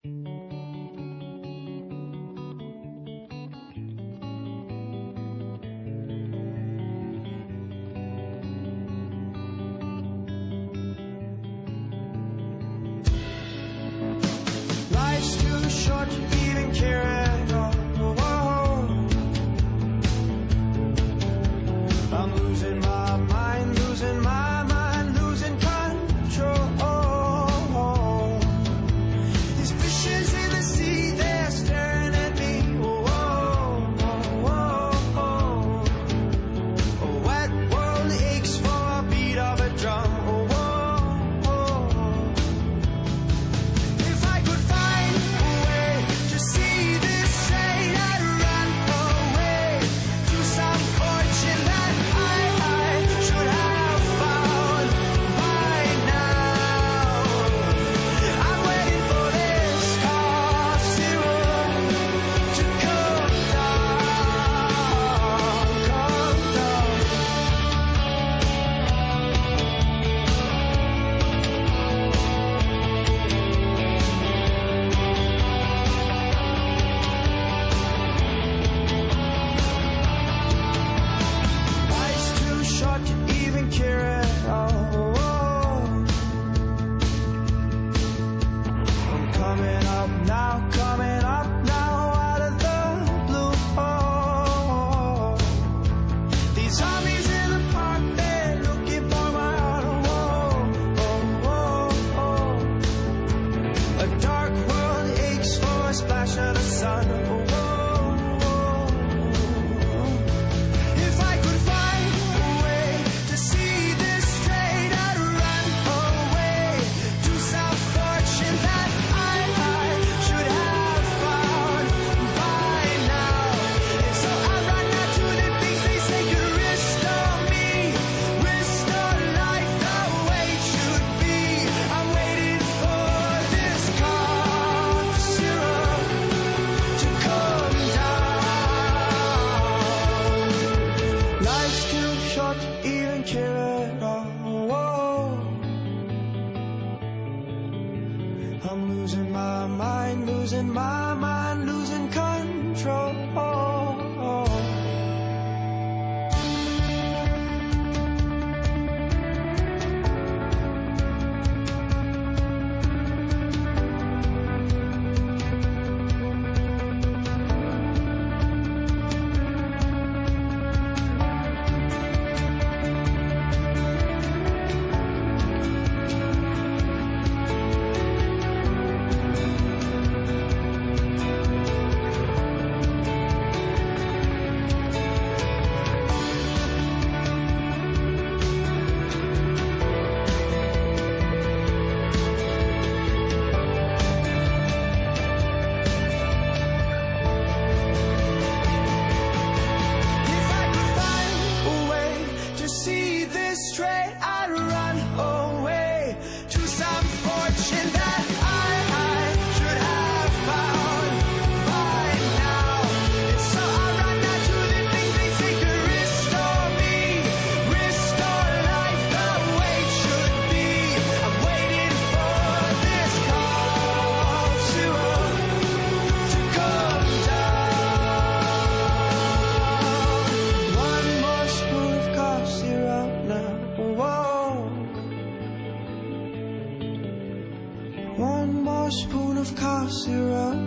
Life's too short to even care at all. I'm losing my mind, losing my mind, losing control. These fishes in the sea, they're staring at me. A wet world aches for a beat of a drum. Coming up now out of the blue. These zombies in the park, they're looking for my heart. A dark world aches for a splash of the sun. If I could find a way to see this straight, I'd run away to some fortune that I should have found by now. And so I run out to the things they say could restore me, restore life the way it should be. I'm waiting for this cough syrup to come down. Life's too short to even care at all. I'm losing my mind, losing my mind, losing control. Straight, I'd run away to some fortune that I should have found by now. And so I run out to the things they say could restore me, restore life the way it should be. I'm waiting for this cough syrup to come down. One more spoon of cough syrup now. One more spoon of cough syrup.